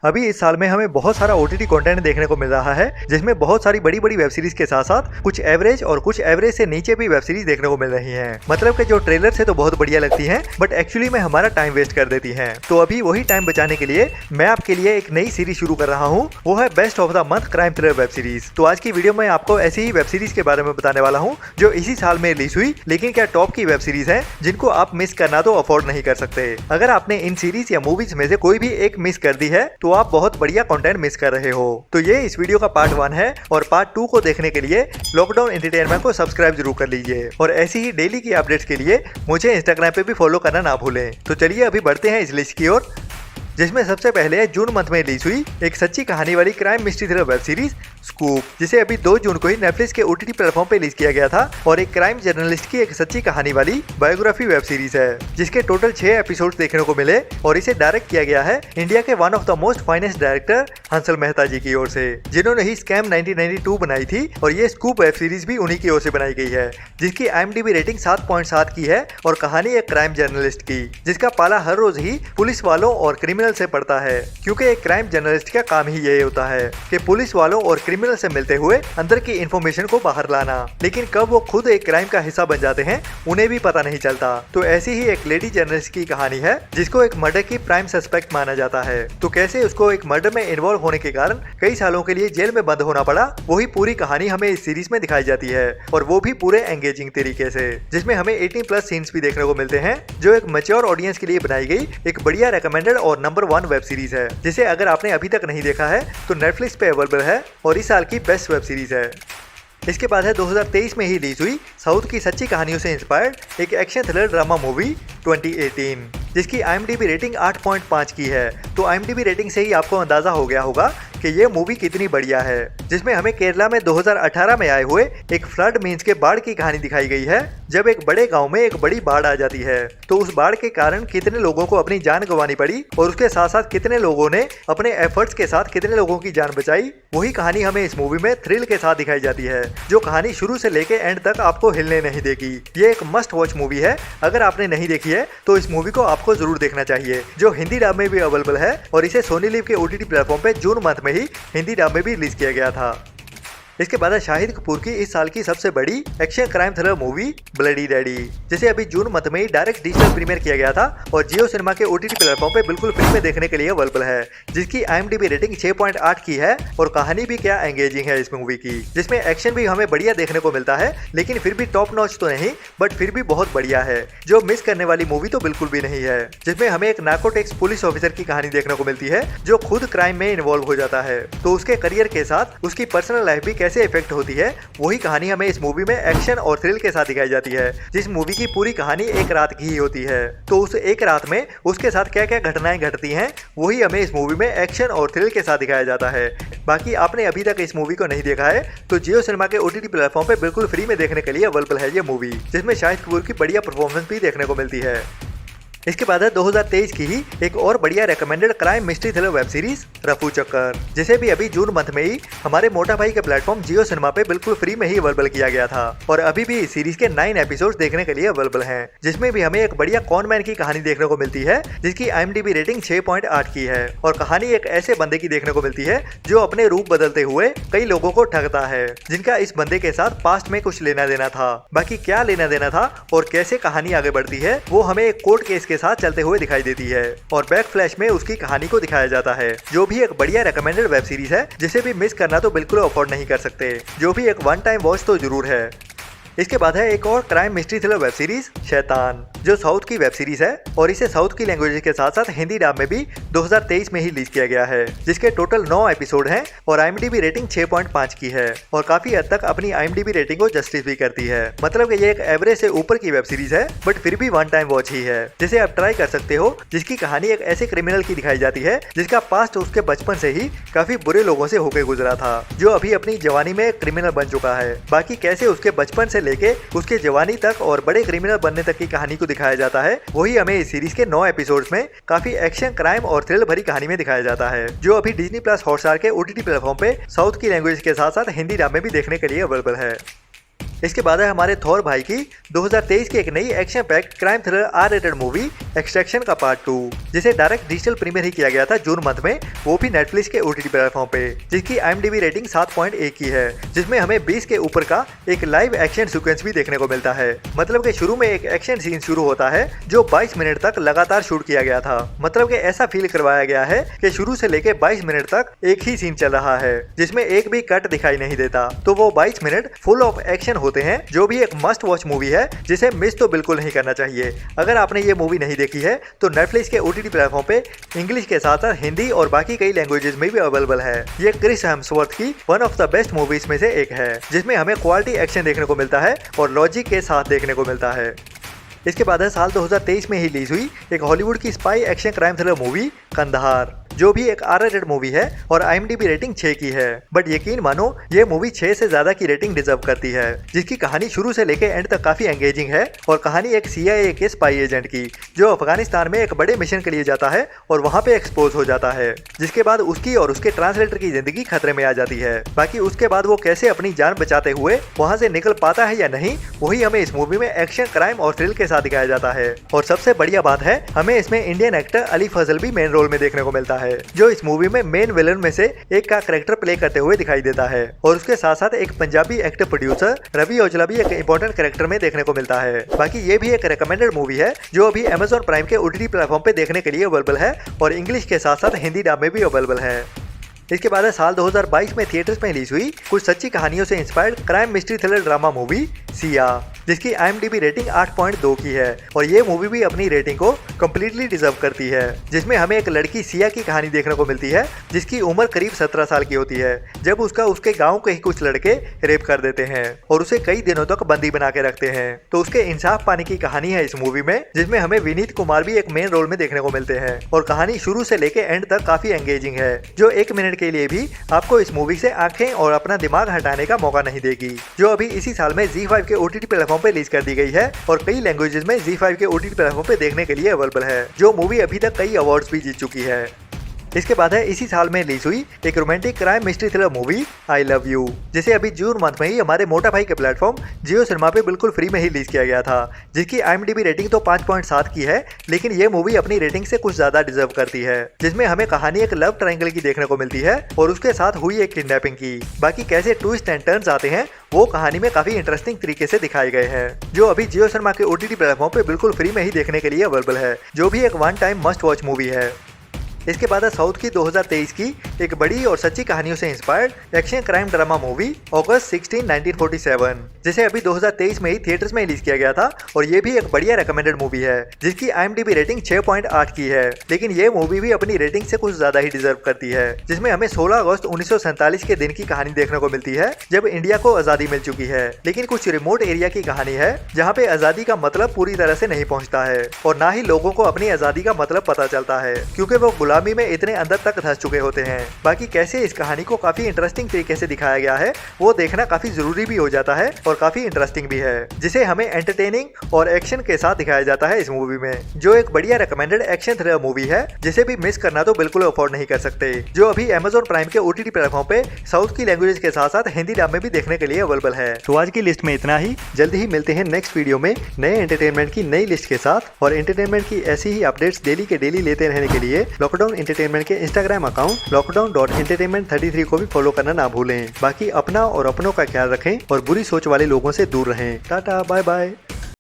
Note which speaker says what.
Speaker 1: अभी इस साल में हमें बहुत सारा OTT कंटेंट देखने को मिल रहा है, जिसमें बहुत सारी बड़ी बड़ी वेब सीरीज के साथ साथ कुछ एवरेज और कुछ एवरेज से नीचे भी वेब सीरीज देखने को मिल रही हैं। मतलब कि जो ट्रेलर से तो बहुत बढ़िया लगती हैं, बट एक्चुअली में हमारा टाइम वेस्ट कर देती हैं। तो अभी वही टाइम बचाने के लिए मैं आपके लिए एक नई सीरीज शुरू कर रहा हूँ, वो है best of the month crime thriller web series. तो आज की वीडियो में आपको ऐसी ही वेब सीरीज के बारे में बताने वाला हूँ जो इसी साल में रिलीज हुई, लेकिन क्या टॉप की वेब सीरीज है जिनको आप मिस करना तो अफोर्ड नहीं कर सकते। अगर आपने इन सीरीज या मूवीज में से कोई भी एक मिस कर दी है तो आप बहुत बढ़िया कंटेंट मिस कर रहे हो। तो ये इस वीडियो का पार्ट 1 है और पार्ट 2 को देखने के लिए लॉकडाउन एंटरटेनमेंट को सब्सक्राइब जरूर कर लीजिए और ऐसी ही डेली की अपडेट्स के लिए मुझे इंस्टाग्राम पे भी फॉलो करना ना भूलें। तो चलिए अभी बढ़ते हैं इस लिस्ट की ओर, जिसमें सबसे पहले जून मंथ में रिलीज हुई एक सच्ची कहानी वाली crime mystery thriller web series scoop, जिसे अभी 2 जून को ही नेटफ्लिक्स के OTT प्लेटफॉर्म पे रिलीज किया गया था और एक क्राइम जर्नलिस्ट की एक सच्ची कहानी वाली बायोग्राफी वेब सीरीज है, जिसके टोटल 6 एपिसोड देखने को मिले और इसे डायरेक्ट किया गया है इंडिया के one of the most finest director Hansal Mehta ji की ओर से, जिन्होंने ही स्कैम 1992 बनाई थी और ये स्कूप वेब सीरीज भी उन्हीं की ओर से बनाई गई है, जिसकी IMDb रेटिंग 7.7 की है और कहानी एक क्राइम जर्नलिस्ट की, जिसका पाला हर रोज ही पुलिस वालों और क्रिमिनल से पड़ता है, क्योंकि एक क्राइम जर्नलिस्ट का काम ही यही होता है कि पुलिस वालों और क्रिमिनल से मिलते हुए अंदर की इंफॉर्मेशन को बाहर लाना, लेकिन कब वो खुद एक क्राइम का हिस्सा बन जाते हैं उन्हें भी पता नहीं चलता। तो ऐसी ही एक लेडी जर्नलिस्ट की कहानी है जिसको एक मर्डर की प्राइम सस्पेक्ट माना जाता है, तो कैसे उसको एक मर्डर में इन्वॉल्व होने के कारण कई सालों के लिए जेल में बंद होना पड़ा, वही पूरी कहानी हमें इस सीरीज में दिखाई जाती है और वो भी पूरे एंगेजिंग तरीके से, जिसमें हमें 18+ सीन्स भी देखने को मिलते हैं, जो एक मैच्योर ऑडियंस के लिए बनाई गई एक बढ़िया रिकमेंडेड और नंबर 1 वेब सीरीज है, जिसे अगर आपने अभी तक नहीं देखा है तो नेटफ्लिक्स पे अवेलेबल है और इस साल की बेस्ट वेब सीरीज है। इसके बाद है 2023 में ही रिलीज हुई साउथ की सच्ची कहानियों से इंस्पायर्ड एक एक्शन थ्रिलर ड्रामा मूवी 2018, जिसकी IMDb रेटिंग 8.5 की है। तो IMDb रेटिंग से ही आपको अंदाजा हो गया होगा कि ये मूवी कितनी बढ़िया है, जिसमें हमें केरला में 2018 में आए हुए एक फ्लड मीन्स के बाढ़ की कहानी दिखाई गई है, जब एक बड़े गांव में एक बड़ी बाढ़ आ जाती है तो उस बाढ़ के कारण कितने लोगों को अपनी जान गंवानी पड़ी और उसके साथ साथ कितने लोगों ने अपने एफर्ट्स के साथ कितने लोगों की जान बचाई, वही कहानी हमें इस मूवी में थ्रिल के साथ दिखाई जाती है, जो कहानी शुरू से लेके एंड तक आपको हिलने नहीं देगी। ये एक मस्ट वॉच मूवी है, अगर आपने नहीं देखी है तो इस मूवी को आपको जरूर देखना चाहिए, जो हिंदी डब में भी अवेलेबल है और इसे सोनी लिव के OTT प्लेटफॉर्म पे जून मंथ में ही हिंदी डब में भी रिलीज किया गया था। इसके बाद है शाहिद कपूर की इस साल की सबसे बड़ी action crime thriller movie bloody daddy, जिसे अभी जून मंथ में ही डायरेक्ट डिजिटल प्रीमियर किया गया था और जियो सिनेमा के OTT प्लेटफॉर्म पे बिल्कुल फ्री में देखने के लिए अवेलेबल है, जिसकी IMDb रेटिंग 6.8 की है और कहानी भी क्या एंगेजिंग है इस मूवी की, जिसमें एक्शन भी हमें बढ़िया देखने को मिलता है, लेकिन फिर भी टॉप नॉच तो नहीं बट फिर भी बहुत बढ़िया है, जो मिस करने वाली मूवी तो बिल्कुल भी नहीं है, जिसमें हमें एक नार्कोटिक्स पुलिस ऑफिसर की कहानी देखने को मिलती है जो खुद क्राइम में इन्वॉल्व हो जाता है, तो उसके करियर के साथ उसकी पर्सनल लाइफ भी कैसे इफेक्ट होती है, वही कहानी हमें इस मूवी में एक्शन और थ्रिल के साथ दिखाई जाती है, जिस मूवी की पूरी कहानी एक रात की ही होती है। तो उस एक रात में उसके साथ क्या क्या घटनाएं घटती हैं वही हमें इस मूवी में एक्शन और थ्रिल के साथ दिखाया जाता है। बाकी आपने अभी तक इस मूवी को नहीं देखा है तो जियो सिनेमा के OTT प्लेटफॉर्म पे बिल्कुल फ्री में देखने के लिए अवेलेबल है ये मूवी, जिसमें शाहिद कपूर की बढ़िया परफॉर्मेंस भी देखने को मिलती है। इसके बाद है 2023 की ही एक और बढ़िया recommended crime mystery thriller web series Rafu Chakkar, जिसे भी अभी जून मंथ में ही हमारे मोटा भाई के प्लेटफॉर्म जियो सिनेमा पे बिल्कुल फ्री में ही अवेलेबल किया गया था और अभी भी इस सीरीज के 9 एपिसोड देखने के लिए अवेलेबल हैं, जिसमें भी हमें एक बढ़िया कॉनमैन की कहानी देखने को मिलती है, जिसकी IMDb रेटिंग 6.8 की है और कहानी एक ऐसे बंदे की देखने को मिलती है जो अपने रूप बदलते हुए कई लोगों को ठगता है, जिनका इस बंदे के साथ पास्ट में कुछ लेना देना था। बाकी क्या लेना देना था और कैसे कहानी आगे बढ़ती है वो हमें एक कोर्ट केस के साथ चलते हुए दिखाई देती है और बैक फ्लैश में उसकी कहानी को दिखाया जाता है, जो भी एक बढ़िया रिकमेंडेड वेब सीरीज है, जिसे भी मिस करना तो बिल्कुल अफोर्ड नहीं कर सकते, जो भी एक 1 टाइम वॉच तो जरूर है। इसके बाद है एक और crime mystery thriller web series शैतान, जो साउथ की वेब सीरीज है और इसे साउथ की लैंग्वेज के साथ साथ हिंदी डब में भी 2023 में ही रिलीज किया गया है, जिसके टोटल 9 एपिसोड हैं और IMDb रेटिंग 6.5 की है और काफी हद तक अपनी IMDb रेटिंग को जस्टिस भी करती है। मतलब कि ये एक एवरेज से ऊपर की वेब सीरीज है बट फिर भी 1 टाइम वॉच ही है, जिसे आप ट्राई कर सकते हो, जिसकी कहानी एक ऐसे क्रिमिनल की दिखाई जाती है जिसका पास्ट उसके बचपन से ही काफी बुरे लोगों से होकर गुजरा था, जो अभी अपनी जवानी में क्रिमिनल बन चुका है। बाकी कैसे उसके बचपन से लेके उसके जवानी तक और बड़े क्रिमिनल बनने तक की कहानी को दिखाया जाता है, वही हमें इस सीरीज के 9 एपिसोड्स में काफी एक्शन क्राइम और थ्रिल भरी कहानी में दिखाया जाता है, जो अभी Disney+ हॉटस्टार के OTT प्लेटफॉर्म पे साउथ की लैंग्वेज के साथ साथ हिंदी डब में भी देखने के लिए अवेलेबल है। इसके बाद है हमारे थॉर भाई की 2023 की एक नई action packed crime thriller R rated movie Extraction का पार्ट 2, जिसे डायरेक्ट डिजिटल प्रीमियर ही किया गया था जून मंथ में, वो भी नेटफ्लिक्स के OTT प्लेटफॉर्म पे, जिसकी IMDb रेटिंग 7.1 की है, जिसमें हमें 20 के ऊपर का एक लाइव एक्शन सीक्वेंस भी देखने को मिलता है। मतलब कि शुरू में एक एक्शन सीन शुरू होता है जो 22 मिनट तक लगातार शूट किया गया था। मतलब कि ऐसा फील करवाया गया है कि शुरू से लेके 22 मिनट तक एक ही सीन चल रहा है, जिसमें एक भी कट दिखाई नहीं देता। तो वो 22 मिनट फुल ऑफ एक्शन होते हैं, जो भी एक मस्ट वॉच मूवी है, जिसे मिस तो बिल्कुल नहीं करना चाहिए। अगर आपने ये मूवी नहीं देखी है तो नेटफ्लिक्स के OTT प्लेटफॉर्म पे इंग्लिश के साथ साथ हिंदी और बाकी कई लैंग्वेजेस में भी अवेलेबल है। ये क्रिस हेम्सवर्थ की one of the best movies में से एक है, जिसमें हमें क्वालिटी एक्शन देखने को मिलता है और लॉजिक के साथ देखने को मिलता है। इसके बाद है साल 2023 में ही रिलीज हुई एक हॉलीवुड की spy action crime thriller movie Kandahar, जो भी एक आर रेटेड मूवी है और IMDb रेटिंग 6 की है। बट यकीन मानो ये मूवी 6 से ज्यादा की रेटिंग डिजर्व करती है, जिसकी कहानी शुरू से लेकर एंड तक काफी एंगेजिंग है। और कहानी एक CIA के स्पाई एजेंट की, जो अफगानिस्तान में एक बड़े मिशन के लिए जाता है और वहाँ पे एक्सपोज हो जाता है, जिसके बाद उसकी और उसके ट्रांसलेटर की जिंदगी खतरे में आ जाती है। बाकी उसके बाद वो कैसे अपनी जान बचाते हुए वहाँ से निकल पाता है या नहीं, वही हमें इस मूवी में एक्शन क्राइम और थ्रिल के साथ दिखाया जाता है। और सबसे बढ़िया बात है, हमें इसमें इंडियन एक्टर अली फजल भी मेन रोल में देखने को मिलता है, जो इस मूवी में मेन विलन में से एक का कैरेक्टर प्ले करते हुए दिखाई देता है। और उसके साथ साथ एक पंजाबी एक्टर प्रोड्यूसर रवि औजला भी एक इंपॉर्टेंट कैरेक्टर में देखने को मिलता है। बाकी ये भी एक रिकमेंडेड मूवी है, जो अभी Amazon प्राइम के OTT प्लेटफॉर्म पे देखने के लिए अवेलेबल है और इंग्लिश के साथ साथ हिंदी डब में भी अवेलेबल है। इसके बाद साल 2022 में थिएटर्स में रिलीज हुई कुछ सच्ची कहानियों से inspired crime mystery thriller drama movie Siya, जिसकी IMDb रेटिंग 8.2 की है। और ये मूवी भी अपनी रेटिंग को कम्प्लीटली डिजर्व करती है, जिसमें हमें एक लड़की सिया की कहानी देखने को मिलती है, जिसकी उम्र करीब 17 साल की होती है, जब उसका उसके गांव के ही कुछ लड़के रेप कर देते हैं और उसे कई दिनों तक बंदी बना के रखते हैं। तो उसके इंसाफ पाने की कहानी है इस मूवी में, जिसमें हमें विनीत कुमार भी एक मेन रोल में देखने को मिलते हैं। और कहानी शुरू से लेके एंड तक काफी एंगेजिंग है, जो 1 मिनट के लिए भी आपको इस मूवी से आंखें और अपना दिमाग हटाने का मौका नहीं देगी, जो अभी इसी साल में ZEE5 के OTT प्लेटफॉर्म पे रिलीज कर दी गई है और कई लैंग्वेजेस में ZEE5 के OTT प्लेटफॉर्म पे देखने के लिए अवेलेबल है। जो मूवी अभी तक कई अवार्ड्स भी जीत चुकी है। इसके बाद है इसी साल में रिलीज हुई एक romantic crime mystery thriller movie I love you, जिसे अभी जून मंथ में ही हमारे मोटा भाई के प्लेटफॉर्म जियो सिनेमा पे बिल्कुल फ्री में ही रिलीज किया गया था, जिसकी IMDb रेटिंग तो 5.7 की है, लेकिन ये मूवी अपनी रेटिंग से कुछ ज्यादा डिजर्व करती है, जिसमें हमें कहानी एक लव ट्रायंगल की देखने को मिलती है और उसके साथ हुई एक किडनैपिंग की। बाकी कैसे ट्विस्ट एंड टर्न्स आते हैं वो कहानी में काफी इंटरेस्टिंग तरीके से दिखाए गए हैं, जो अभी जियो सिनेमा के OTT प्लेटफॉर्म पे बिल्कुल फ्री में ही देखने के लिए अवेलेबल है, जो भी एक one time must watch movie है। इसके बाद साउथ की 2023 की एक बड़ी और सच्ची कहानियों से inspired action crime drama movie अगस्त 16, 1947, जिसे अभी 2023 में ही थिएटर्स में रिलीज किया गया था। और ये भी एक बढ़िया रिकमेंडेड मूवी है, जिसकी IMDb रेटिंग 6.8 की है, लेकिन ये मूवी भी अपनी रेटिंग से कुछ ज्यादा ही डिजर्व करती है, जिसमें हमें 16 अगस्त 1947 के दिन की कहानी देखने को मिलती है, जब इंडिया को आजादी मिल चुकी है। लेकिन कुछ रिमोट एरिया की कहानी है, जहाँ पे आजादी का मतलब पूरी तरह से नहीं पहुँचता है और ना ही लोगों को अपनी आजादी का मतलब पता चलता है, क्योंकि वो गुलामी में इतने अंदर तक धंस चुके होते हैं। बाकी कैसे इस कहानी को काफी इंटरेस्टिंग तरीके से दिखाया गया है वो देखना काफी जरूरी भी हो जाता है और काफी इंटरेस्टिंग भी है, जिसे हमें एंटरटेनिंग और एक्शन के साथ दिखाया जाता है इस मूवी में, जो एक बढ़िया रिकमेंडेड एक्शन थ्रिलर मूवी है, जिसे भी मिस करना तो बिल्कुल अफोर्ड नहीं कर सकते, जो अभी Amazon प्राइम के OTT प्लेटफॉर्म पे साउथ की लैंग्वेज के साथ साथ हिंदी डब में भी देखने के लिए अवेलेबल है। तो आज की लिस्ट में इतना ही, जल्दी ही मिलते हैं नेक्स्ट वीडियो में नए एंटरटेनमेंट की नई लिस्ट के साथ। और एंटरटेनमेंट की ऐसी ही अपडेट्स डेली के डेली लेते रहने के लिए लॉकडाउन एंटरटेनमेंट के इंस्टाग्राम अकाउंट lockdown.entertainment33 को भी फॉलो करना ना भूलें। बाकी अपना और अपनों का ख्याल रखें और बुरी सोच वाले लोगों से दूर रहें। Tata bye bye.